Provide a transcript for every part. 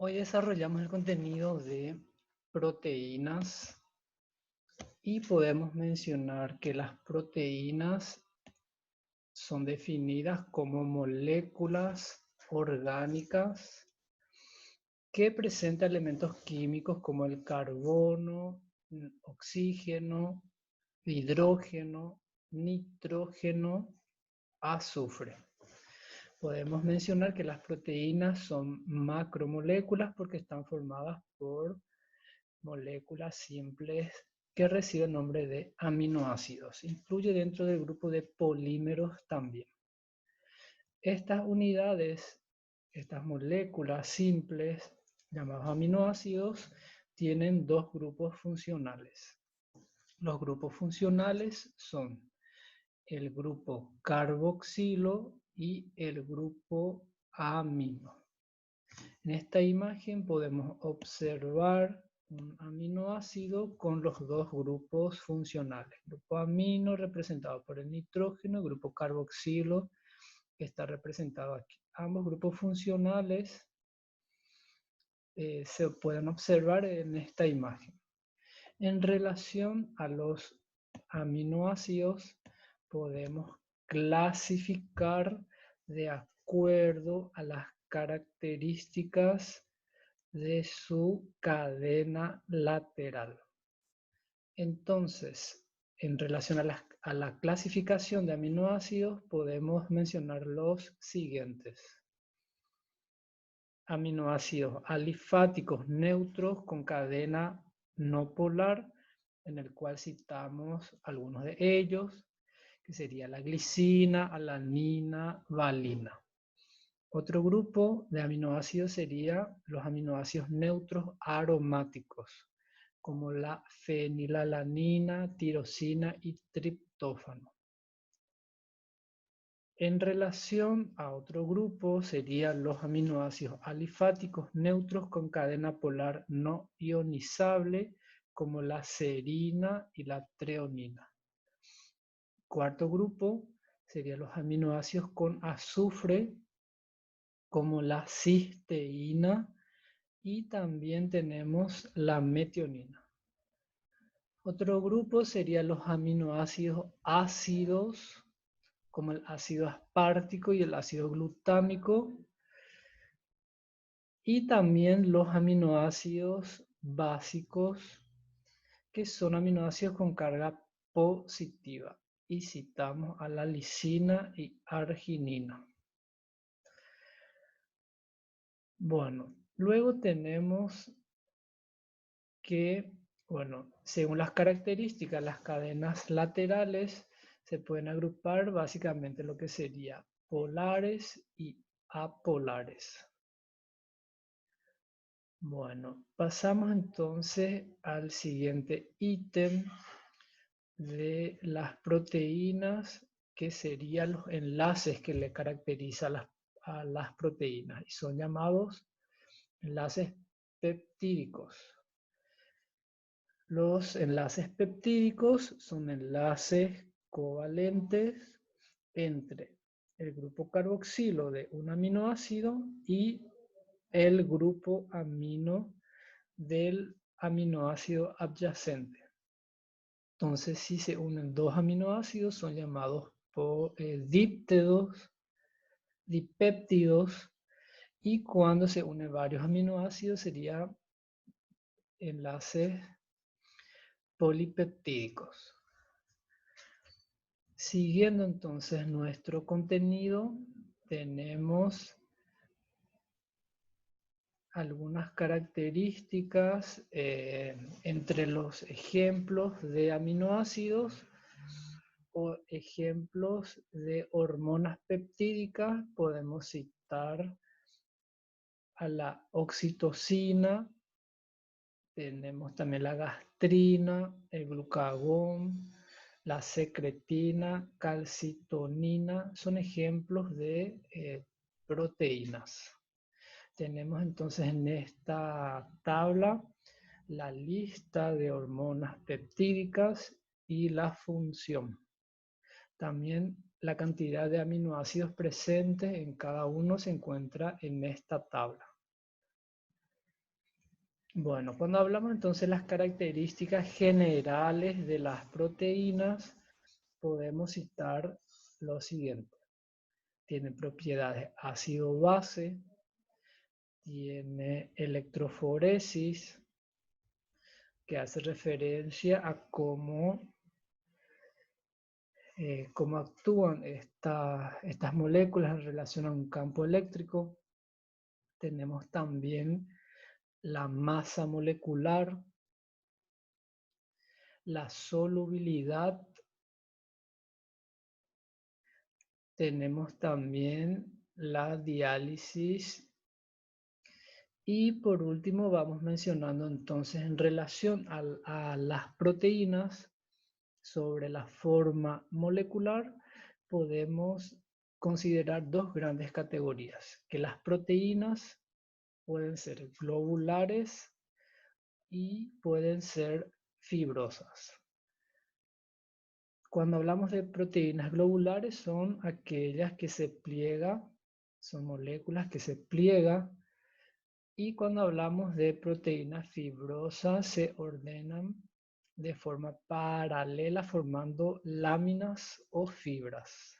Hoy desarrollamos el contenido de proteínas y podemos mencionar que las proteínas son definidas como moléculas orgánicas que presentan elementos químicos como el carbono, oxígeno, hidrógeno, nitrógeno, azufre. Podemos mencionar que las proteínas son macromoléculas porque están formadas por moléculas simples que reciben nombre de aminoácidos. Incluye dentro del grupo de polímeros también. Estas unidades, estas moléculas simples llamadas aminoácidos, tienen dos grupos funcionales. Los grupos funcionales son el grupo carboxilo y el grupo amino. En esta imagen podemos observar un aminoácido con los dos grupos funcionales. El grupo amino representado por el nitrógeno, el grupo carboxilo que está representado aquí. Ambos grupos funcionales se pueden observar en esta imagen. En relación a los aminoácidos, podemos clasificar de acuerdo a las características de su cadena lateral. Entonces, en relación a la clasificación de aminoácidos, podemos mencionar los siguientes. Aminoácidos alifáticos neutros con cadena no polar, en el cual citamos algunos de ellos, que sería la glicina, alanina, valina. Otro grupo de aminoácidos sería los aminoácidos neutros aromáticos, como la fenilalanina, tirosina y triptófano. En relación a otro grupo serían los aminoácidos alifáticos neutros con cadena polar no ionizable, como la serina y la treonina. Cuarto grupo serían los aminoácidos con azufre, como la cisteína, y también tenemos la metionina. Otro grupo serían los aminoácidos ácidos, como el ácido aspartico y el ácido glutámico, y también los aminoácidos básicos, que son aminoácidos con carga positiva, y citamos a la lisina y arginina. Bueno, luego tenemos que, según las características, las cadenas laterales se pueden agrupar básicamente lo que sería polares y apolares. Bueno, pasamos entonces al siguiente ítem de las proteínas, que serían los enlaces que le caracterizan a las proteínas, y son llamados enlaces peptídicos. Los enlaces peptídicos son enlaces covalentes entre el grupo carboxilo de un aminoácido y el grupo amino del aminoácido adyacente. Entonces, si se unen dos aminoácidos, son llamados dipéptidos, y cuando se unen varios aminoácidos sería enlaces polipeptídicos. Siguiendo entonces nuestro contenido, tenemos algunas características entre los ejemplos de aminoácidos o ejemplos de hormonas peptídicas. Podemos citar a la oxitocina, tenemos también la gastrina, el glucagón, la secretina, calcitonina, son ejemplos de proteínas. Tenemos entonces en esta tabla la lista de hormonas peptídicas y la función. También la cantidad de aminoácidos presentes en cada uno se encuentra en esta tabla. Bueno, cuando hablamos entonces de las características generales de las proteínas, podemos citar lo siguiente. Tiene propiedades ácido-base, tiene electroforesis, que hace referencia a cómo actúan estas moléculas en relación a un campo eléctrico. Tenemos también la masa molecular, la solubilidad, tenemos también la diálisis y por último vamos mencionando entonces en relación a las proteínas sobre la forma molecular, podemos considerar dos grandes categorías, que las proteínas pueden ser globulares y pueden ser fibrosas. Cuando hablamos de proteínas globulares son aquellas que se pliegan, son moléculas que se pliegan, y cuando hablamos de proteínas fibrosas se ordenan de forma paralela formando láminas o fibras.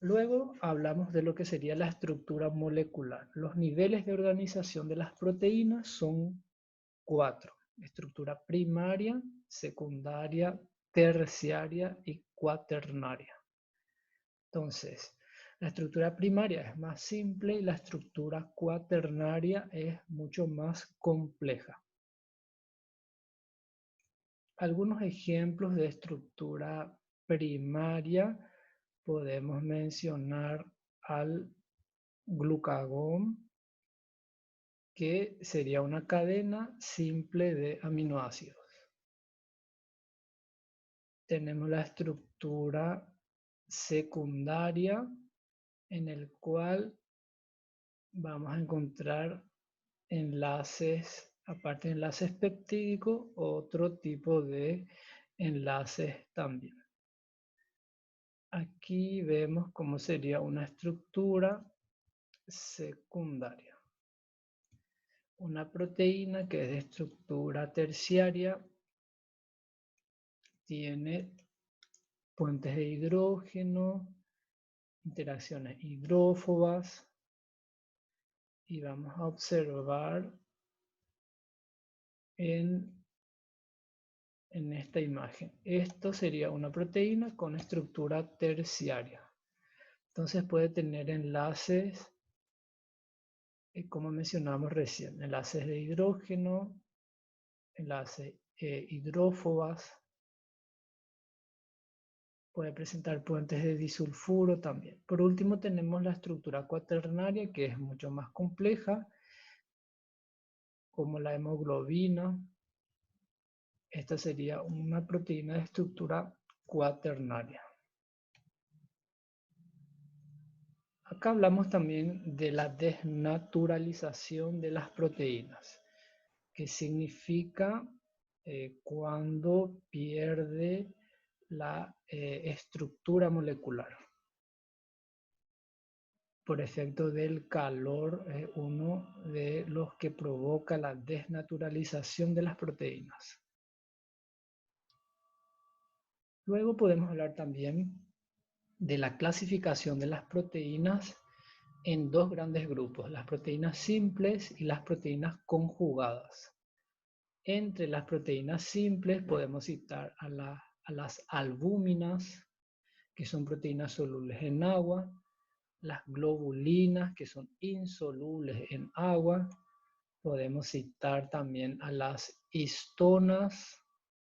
Luego hablamos de lo que sería la estructura molecular. Los niveles de organización de las proteínas son 4. Estructura primaria, secundaria, terciaria y cuaternaria. Entonces, la estructura primaria es más simple y la estructura cuaternaria es mucho más compleja. Algunos ejemplos de estructura primaria podemos mencionar al glucagón, que sería una cadena simple de aminoácidos. Tenemos la estructura secundaria, en el cual vamos a encontrar enlaces, aparte de enlaces peptídicos, otro tipo de enlaces también. Aquí vemos cómo sería una estructura secundaria. Una proteína que es de estructura terciaria tiene puentes de hidrógeno, interacciones hidrófobas, y vamos a observar en esta imagen. Esto sería una proteína con estructura terciaria. Entonces puede tener enlaces, como mencionamos recién, enlaces de hidrógeno, enlaces hidrófobas, puede presentar puentes de disulfuro también. Por último tenemos la estructura cuaternaria, que es mucho más compleja, como la hemoglobina. Esta sería una proteína de estructura cuaternaria. Acá hablamos también de la desnaturalización de las proteínas, que significa cuando pierde la estructura molecular. Por efecto del calor, es uno de los que provoca la desnaturalización de las proteínas. Luego podemos hablar también de la clasificación de las proteínas en dos grandes grupos, las proteínas simples y las proteínas conjugadas. Entre las proteínas simples podemos citar a las albúminas, que son proteínas solubles en agua, las globulinas, que son insolubles en agua. Podemos citar también a las histonas,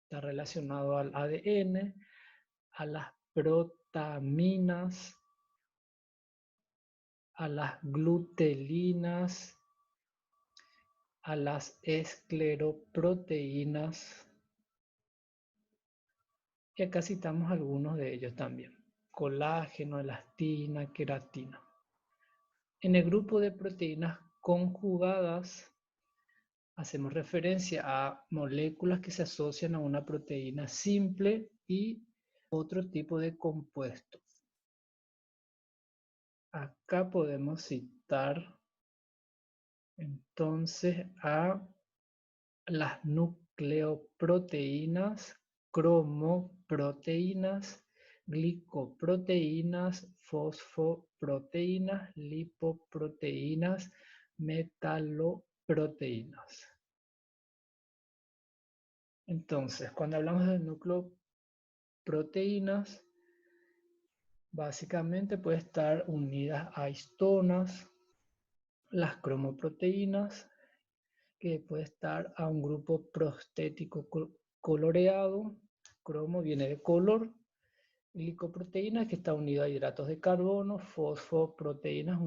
está relacionado al ADN, a las protaminas, a las glutelinas, a las escleroproteínas, y acá citamos algunos de ellos también: colágeno, elastina, queratina. En el grupo de proteínas conjugadas hacemos referencia a moléculas que se asocian a una proteína simple y otro tipo de compuesto. Acá podemos citar Entonces, a las nucleoproteínas, cromoproteínas, glicoproteínas, fosfoproteínas, lipoproteínas, metaloproteínas. Entonces, cuando hablamos de nucleoproteínas, básicamente puede estar unidas a histonas, las cromoproteínas, que puede estar a un grupo prostético coloreado. Cromo viene de color. Glicoproteínas que está unido a hidratos de carbono. Fosfoproteínas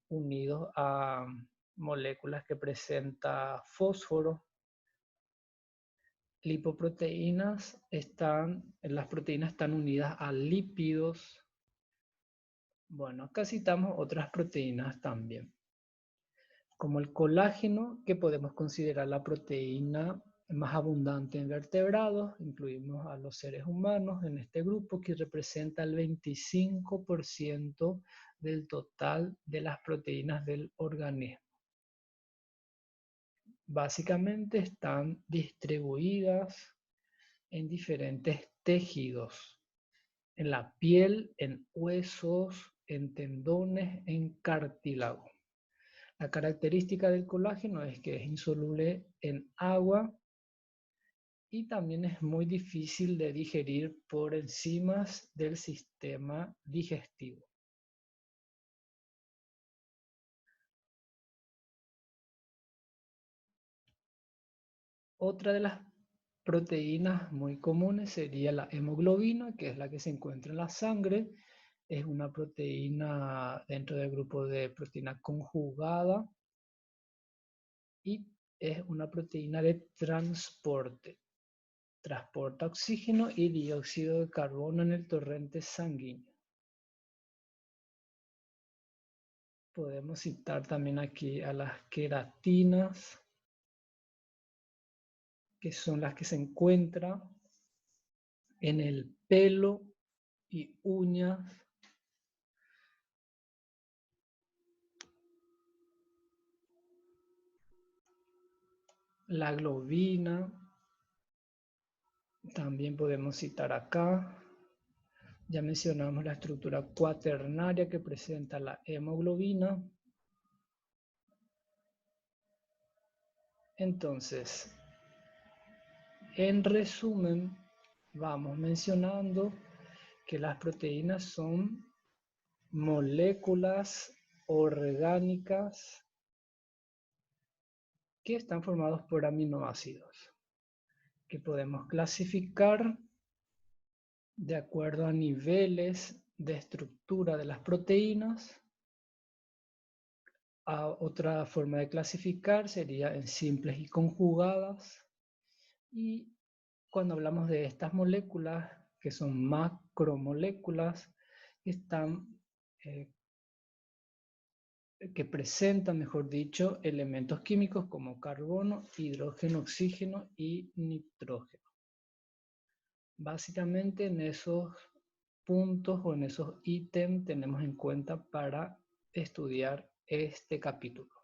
unidos a moléculas que presentan fósforo. Lipoproteínas las proteínas están unidas a lípidos. Bueno, acá citamos otras proteínas también, como el colágeno, que podemos considerar la proteína más abundante en vertebrados. Incluimos a los seres humanos en este grupo, que representa el 25% del total de las proteínas del organismo. Básicamente están distribuidas en diferentes tejidos, en la piel, en huesos, en tendones, en cartílago. La característica del colágeno es que es insoluble en agua y también es muy difícil de digerir por enzimas del sistema digestivo. Otra de las proteínas muy comunes sería la hemoglobina, que es la que se encuentra en la sangre. Es una proteína dentro del grupo de proteína conjugada y es una proteína de transporte. Transporta oxígeno y dióxido de carbono en el torrente sanguíneo. Podemos citar también aquí a las queratinas, que son las que se encuentran en el pelo y uñas. La globina, también podemos citar acá. Ya mencionamos la estructura cuaternaria que presenta la hemoglobina. Entonces, en resumen, vamos mencionando que las proteínas son moléculas orgánicas que están formados por aminoácidos, que podemos clasificar de acuerdo a niveles de estructura de las proteínas. Otra forma de clasificar sería en simples y conjugadas. Y cuando hablamos de estas moléculas, que son macromoléculas, que presentan, mejor dicho, elementos químicos como carbono, hidrógeno, oxígeno y nitrógeno. Básicamente en esos puntos o en esos ítems tenemos en cuenta para estudiar este capítulo.